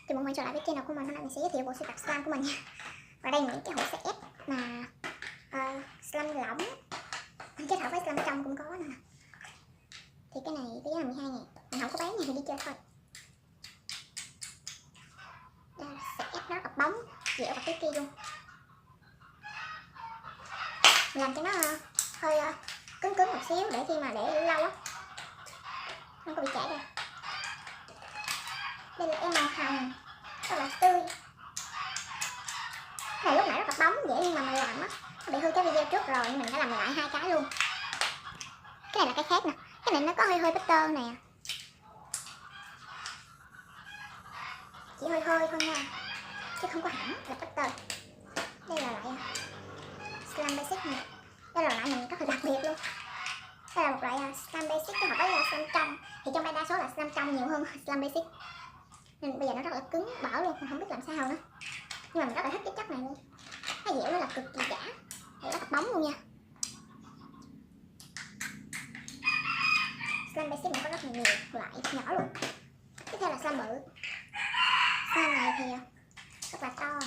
Thì mọi người trở lại với channel của mình. Hôm nay mình sẽ giới thiệu bộ sưu tập slime của mình nha. Và đây là những cái hũ set mà slime lỏng mình kết hợp với slime trong cũng có nữa nè. Thì cái này cái giá là 12.000. Mình không có bán nha, thì đi chơi thôi. Đây là set nó rất là bóng, dẻo và cái kia luôn. Mình làm cho nó hơi cứng cứng một xíu để khi mà để lâu á không có bị chảy ra. Đây là em màu hồng rất là tươi. Cái này lúc nãy rất là bóng dễ nhưng mà mình làm á bị hư cái video trước rồi nên mình đã làm lại hai cái luôn. Cái này là cái khác nè, cái này nó có hơi butter nè, chỉ hơi thôi nha chứ không có hẳn là butter. Đây là loại slime basic nè, đây là loại mình rất là đặc biệt luôn. Đây là một loại slime basic kết hợp với slime trong, thì trong đây đa số là slime trong nhiều hơn slime basic nên bây giờ nó rất là cứng bở luôn, mình không biết làm sao nữa. Nhưng mà mình rất là thích cái chất này luôn, nó dẻo nó là cực kỳ giả, thì rất là bóng luôn nha. Slime basic này có rất là nhiều loại nhỏ luôn. Tiếp theo là slime bự. Slime này thì rất là to.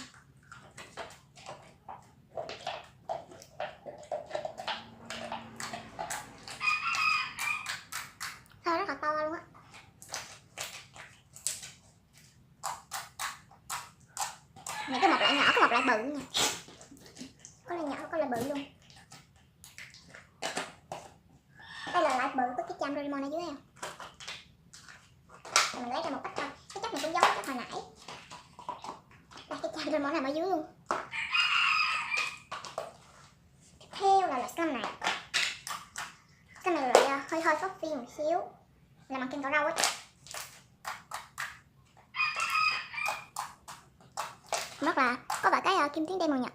Rất là to luôn á. Này có một loại nhỏ, có một loại bự nha. Có loại nhỏ, có loại bự luôn. Đây là loại bự với cái cham Doraemon ở dưới em. Mình lấy ra một ít thôi. Cái chất này cũng giống cái chất hồi nãy. Đây cái cham Doraemon nằm ở dưới luôn. Tiếp theo là loại slime này. Slime này là loại hơi fluffy một xíu, làm bằng kim cỏ râu ấy. Rất là có vài cái kim tuyến đen màu nhỏ.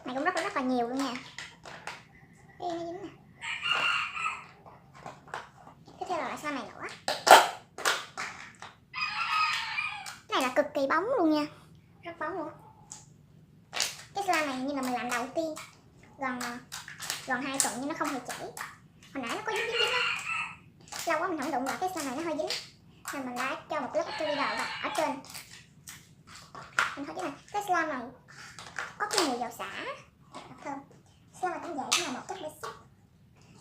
Này cũng rất là nhiều luôn nha. Đây nó dính nè. Tiếp theo là loại slime này nữa. Cái này là cực kỳ bóng luôn nha, rất bóng luôn. Cái slime này như là mình làm đầu tiên gần 2 tuần nhưng nó không hề chảy. Hồi nãy nó có dính á, lâu quá mình không đụng vào cái slime này nó hơi dính nên mình đã cho một lớp acrylic vào ở trên. Mình thấy cái này, cái slime này có cái mùi dầu xả rất là thơm. Slime này cũng vậy, cũng là một chất basic,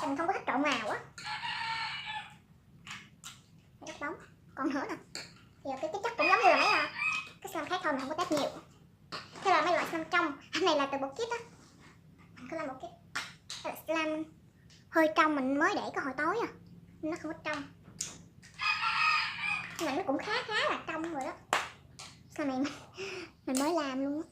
mình không có thích trộn màu á, rất bóng. Còn nữa nè, thì cái chất cũng giống như là mấy cái slime khác thôi, mình không có test nhiều. Thế là mấy loại slime trong, cái này là từ bộ kit á, mình có làm một kit. Đây là slime hơi trong, mình mới để có hồi tối nó không có trong, nhưng mà nó cũng khá là trong rồi đó. Slime này mình mới làm luôn á,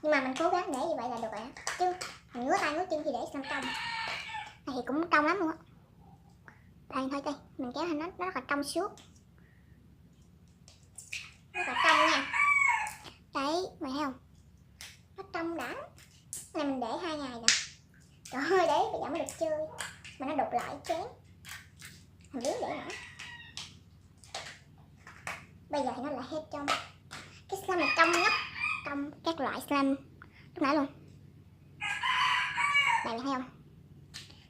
nhưng mà mình cố gắng để như vậy là được rồi á, chứ mình ngứa tay ngứa chân thì để slime trong. Này thì cũng trong lắm luôn á. Đây thôi đây, mình kéo hình nó rất là trong suốt, rất là trong nha. Đấy, mày thấy không? Nó trong đã. Cái này mình để 2 ngày nè. Trời ơi, để bây giờ mới được chơi. Mà nó đục lại chén. Mình biếu để nữa. Bây giờ thì nó lại hết trong. Cái slime này trong nhất trong các loại slime lúc nãy luôn. Này mày thấy không?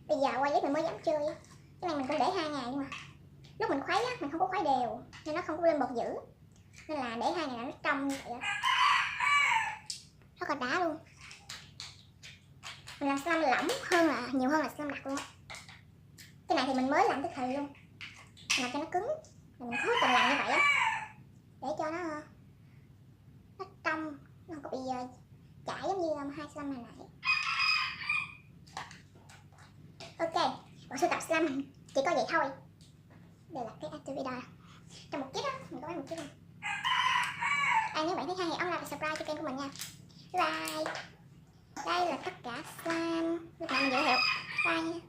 Bây giờ quay clip mình mới dám chơi. Cái này mình cũng để 2 ngày nhưng mà lúc mình khuấy á, mình không có khuấy đều nên nó không có lên bọt dữ. Nên là để 2 ngày là nó trong như vậy đó. Rất là đá luôn. Mình làm slime lỏng nhiều hơn là slime đặc luôn. Cái này thì mình mới làm tức thì luôn, mình làm cho nó cứng, mình cố tình làm như vậy á để cho nó trong, nó không có bị chảy giống như hai slime này nãy. Ok, bộ sưu tập slime chỉ có vậy thôi. Đây là cái activity trong một kit á, mình có bán một kit luôn. Nếu bạn thấy hay thì ấn like và subscribe cho kênh của mình nha. Bye bye. Đây là tất cả slime lúc nãy mình giới thiệu. Bye nha.